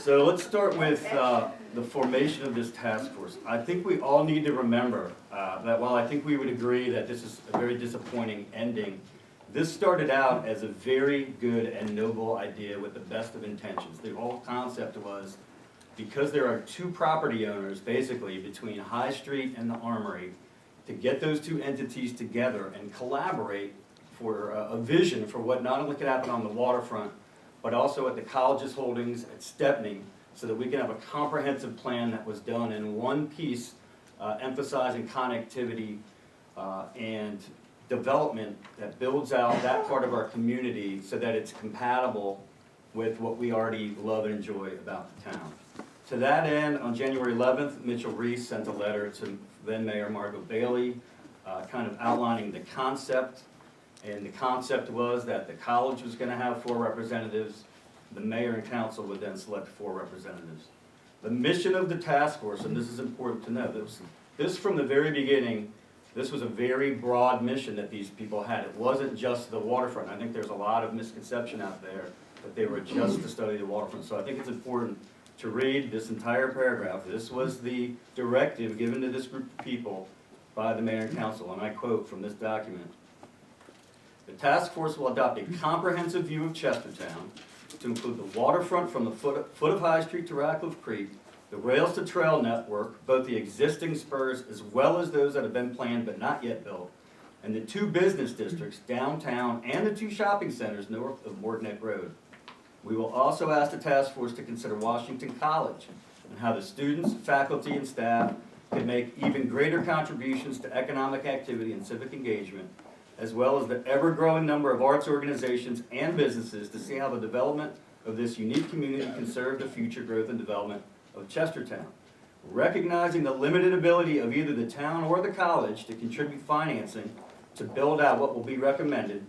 So let's start with the formation of this task force. I think we all need to remember that while I think we would agree that this is a very disappointing ending, this started out as a very good and noble idea with the best of intentions. The whole concept was, because there are two property owners basically between High Street and the Armory, to get those two entities together and collaborate for a vision for what not only could happen on the waterfront, but also at the college's holdings at Stepney, so that we can have a comprehensive plan that was done in one piece, emphasizing connectivity and development that builds out that part of our community so that it's compatible with what we already love and enjoy about the town. To that end, on January 11th, Mitchell Reese sent a letter to then Mayor Margot Bailey, kind of outlining the concept. And the concept was that the college was going to have 4 representatives. The mayor and council would then select 4 representatives. The mission of the task force, and this is important to know, this from the very beginning, this was a very broad mission that these people had. It wasn't just the waterfront. I think there's a lot of misconception out there that they were just to study the waterfront. So I think it's important to read this entire paragraph. This was the directive given to this group of people by the mayor and council, and I quote from this document: "The task force will adopt a comprehensive view of Chestertown to include the waterfront from the foot of High Street to Ratcliffe Creek, the rails to trail network, both the existing spurs as well as those that have been planned but not yet built, and the 2 business districts, downtown, and the 2 shopping centers north of Wardneck Road. We will also ask the task force to consider Washington College and how the students, faculty, and staff can make even greater contributions to economic activity and civic engagement, as well as the ever-growing number of arts organizations and businesses, to see how the development of this unique community can serve the future growth and development of Chestertown. Recognizing the limited ability of either the town or the college to contribute financing to build out what will be recommended,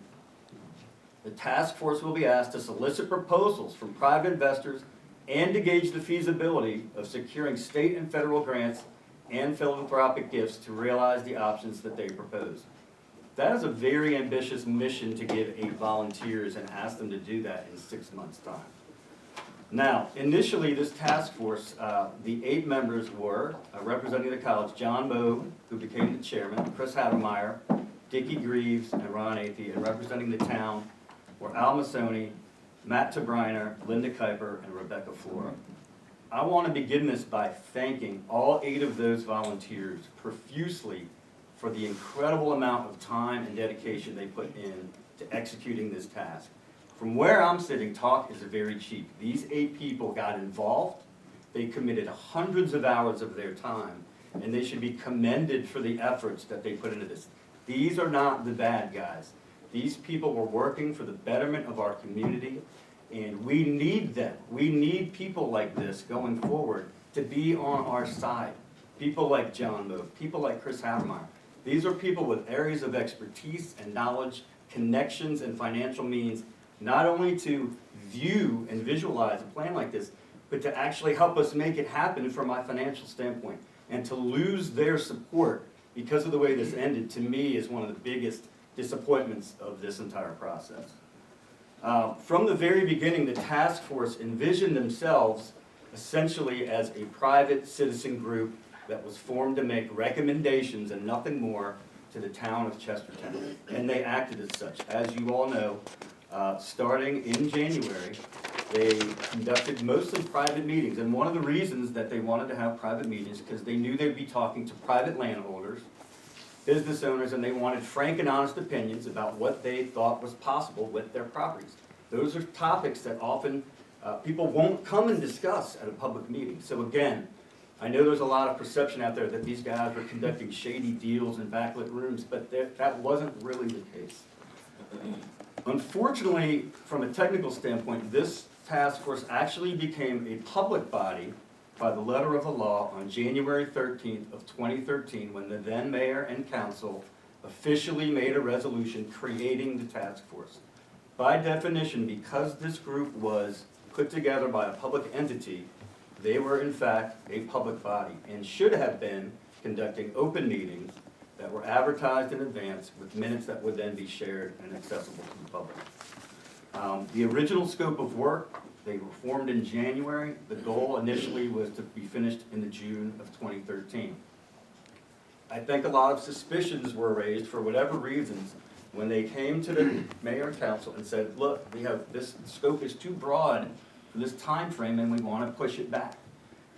the task force will be asked to solicit proposals from private investors and to gauge the feasibility of securing state and federal grants and philanthropic gifts to realize the options that they propose." That is a very ambitious mission to give 8 volunteers and ask them to do that in 6 months' time. Now, initially, this task force, the 8 members were, representing the college, John Moe, who became the chairman, Chris Havemeyer, Dickie Greaves, and Ron Athey, and representing the town were Al Masoni, Matt Tabriner, Linda Kuiper, and Rebecca Flora. I want to begin this by thanking all 8 of those volunteers profusely for the incredible amount of time and dedication they put in to executing this task. From where I'm sitting, talk is very cheap. These 8 people got involved, they committed hundreds of hours of their time, and they should be commended for the efforts that they put into this. These are not the bad guys. These people were working for the betterment of our community, and we need them. We need people like this going forward to be on our side. People like John Moe, people like Chris Havemeyer. These are people with areas of expertise and knowledge, connections, and financial means, not only to view and visualize a plan like this, but to actually help us make it happen from a financial standpoint. And to lose their support because of the way this ended, to me, is one of the biggest disappointments of this entire process. From the very beginning, the task force envisioned themselves essentially as a private citizen group that was formed to make recommendations and nothing more to the town of Chestertown. And they acted as such. As you all know, starting in January, they conducted mostly private meetings. And one of the reasons that they wanted to have private meetings is because they knew they'd be talking to private landholders, business owners, and they wanted frank and honest opinions about what they thought was possible with their properties. Those are topics that often people won't come and discuss at a public meeting. So again, I know there's a lot of perception out there that these guys were conducting shady deals in backlit rooms, but that wasn't really the case. Unfortunately, from a technical standpoint, this task force actually became a public body by the letter of the law on January 13th of 2013, when the then mayor and council officially made a resolution creating the task force. By definition, because this group was put together by a public entity, they were in fact a public body and should have been conducting open meetings that were advertised in advance with minutes that would then be shared and accessible to the public. The original scope of work They were formed in January. The goal initially was to be finished in the June of 2013. I think a lot of suspicions were raised for whatever reasons when they came to the mayor and council and said, look, we have, this scope is too broad for this time frame and we want to push it back.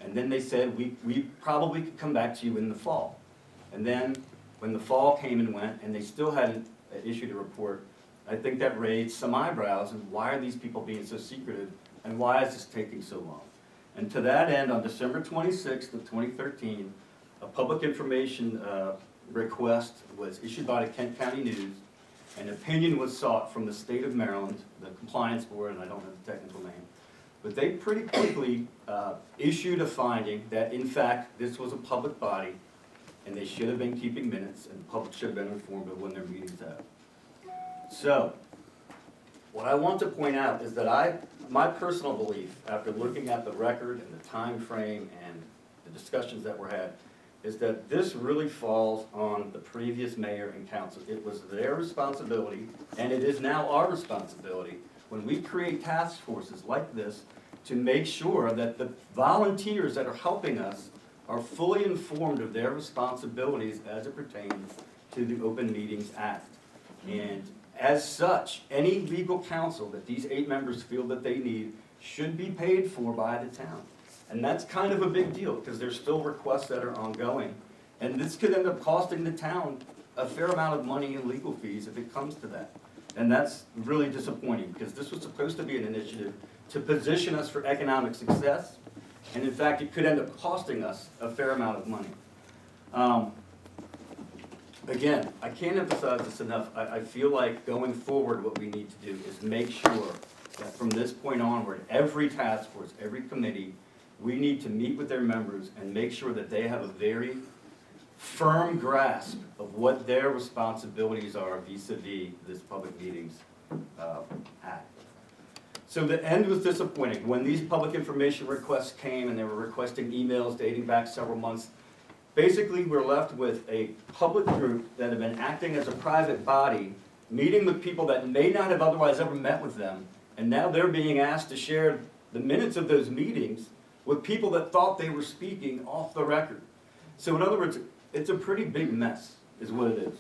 And then they said, we probably could come back to you in the fall. And then when the fall came and went and they still hadn't issued a report, I think that raised some eyebrows and why are these people being so secretive and why is this taking so long? And to that end, on December 26th of 2013, a public information request was issued by the Kent County News. An opinion was sought from the state of Maryland, the compliance board, and I don't know the technical name. But they pretty quickly issued a finding that in fact this was a public body and they should have been keeping minutes and the public should have been informed of when their meetings had. So, what I want to point out is that my personal belief, after looking at the record and the time frame and the discussions that were had, is that this really falls on the previous mayor and council. It was their responsibility, and it is now our responsibility, when we create task forces like this, to make sure that the volunteers that are helping us are fully informed of their responsibilities as it pertains to the Open Meetings Act. And as such, any legal counsel that these 8 members feel that they need should be paid for by the town. And that's kind of a big deal, because there's still requests that are ongoing. And this could end up costing the town a fair amount of money in legal fees if it comes to that. And that's really disappointing, because this was supposed to be an initiative to position us for economic success. And in fact, it could end up costing us a fair amount of money. Again, I can't emphasize this enough. I feel like going forward, what we need to do is make sure that from this point onward, every task force, every committee, we need to meet with their members and make sure that they have a very firm grasp of what their responsibilities are vis-a-vis this Public Meetings Act. So the end was disappointing. When these public information requests came and they were requesting emails dating back several months, basically we're left with a public group that have been acting as a private body, meeting with people that may not have otherwise ever met with them, and now they're being asked to share the minutes of those meetings with people that thought they were speaking off the record. So in other words, it's a pretty big mess, is what it is.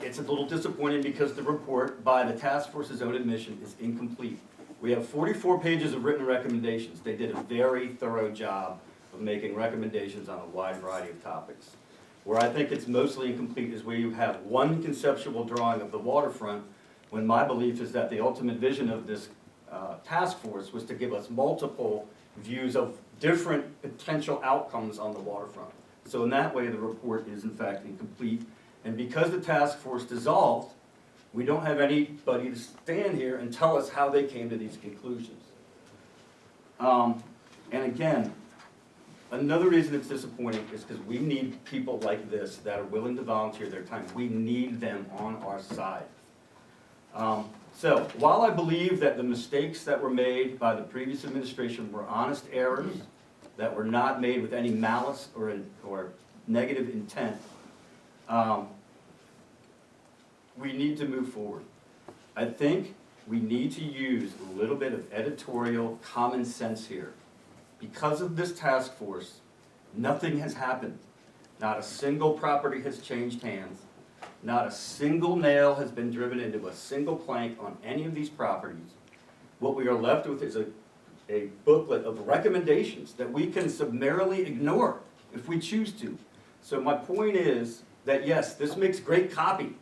It's a little disappointing because the report, by the task force's own admission, is incomplete. We have 44 pages of written recommendations. They did a very thorough job of making recommendations on a wide variety of topics. Where I think it's mostly incomplete is where you have one conceptual drawing of the waterfront, when my belief is that the ultimate vision of this task force was to give us multiple views of different potential outcomes on the waterfront. So in that way, the report is in fact incomplete. And because the task force dissolved, we don't have anybody to stand here and tell us how they came to these conclusions. And again, another reason it's disappointing is because we need people like this that are willing to volunteer their time. We need them on our side. So while I believe that the mistakes that were made by the previous administration were honest errors, that were not made with any malice or negative intent, we need to move forward. I think we need to use a little bit of editorial common sense here. Because of this task force, nothing has happened. Not a single property has changed hands. Not a single nail has been driven into a single plank on any of these properties. What we are left with is a booklet of recommendations that we can summarily ignore if we choose to. So my point is that yes, this makes great copy,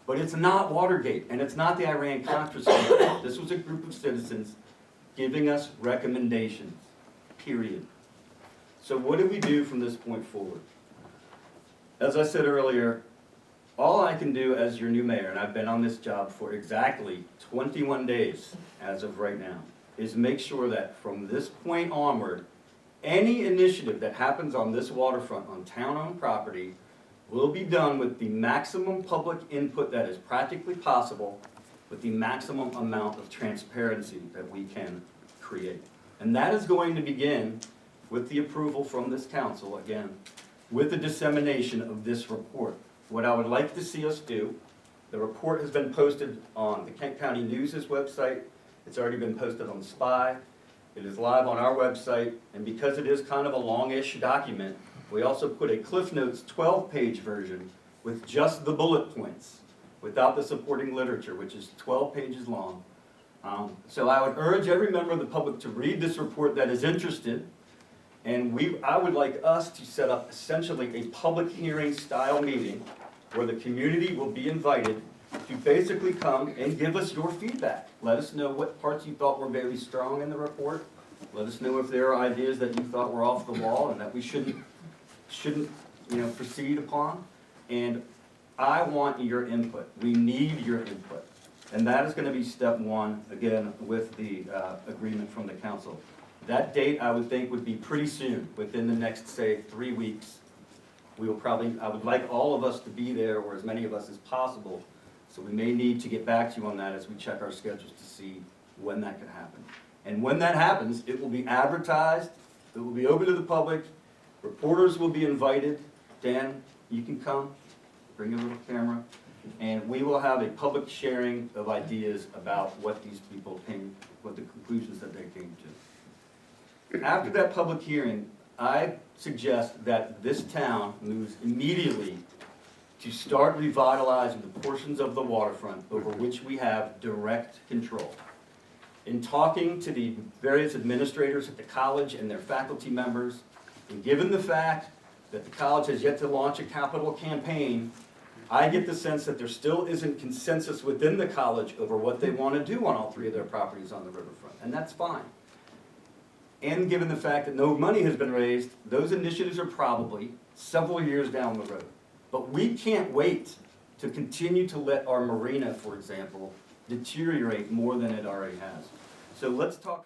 but it's not Watergate and it's not the Iran-Contra scandal. This was a group of citizens giving us recommendations, period. So what do we do from this point forward? As I said earlier, all I can do as your new mayor, and I've been on this job for exactly 21 days as of right now, is make sure that from this point onward, any initiative that happens on this waterfront on town-owned property will be done with the maximum public input that is practically possible, with the maximum amount of transparency that we can create. And that is going to begin with the approval from this council, again, with the dissemination of this report. What I would like to see us do, the report has been posted on the Kent County News' website, It's already been posted on the SPY. It is live on our website, and because it is kind of a longish document, we also put a Cliff Notes 12-page version with just the bullet points, without the supporting literature, which is 12 pages long. So I would urge every member of the public to read this report that is interested, and I would like us to set up essentially a public hearing style meeting where the community will be invited to basically come and give us your feedback. Let us know what parts you thought were very strong in the report. Let us know if there are ideas that you thought were off the wall and that we shouldn't proceed upon. And I want your input. We need your input. And that is going to be step one, again, with the agreement from the council. That date, I would think, would be pretty soon, within the next, say, 3 weeks. I would like all of us to be there, or as many of us as possible. So we may need to get back to you on that as we check our schedules to see when that can happen. And when that happens, it will be advertised, it will be open to the public, reporters will be invited. Dan, you can come, bring a little camera, and we will have a public sharing of ideas about what these people what the conclusions that they came to. After that public hearing, I suggest that this town moves immediately to start revitalizing the portions of the waterfront over which we have direct control. In talking to the various administrators at the college and their faculty members, and given the fact that the college has yet to launch a capital campaign, I get the sense that there still isn't consensus within the college over what they want to do on all 3 of their properties on the riverfront, and that's fine. And given the fact that no money has been raised, those initiatives are probably several years down the road. But we can't wait to continue to let our marina, for example, deteriorate more than it already has. So let's talk.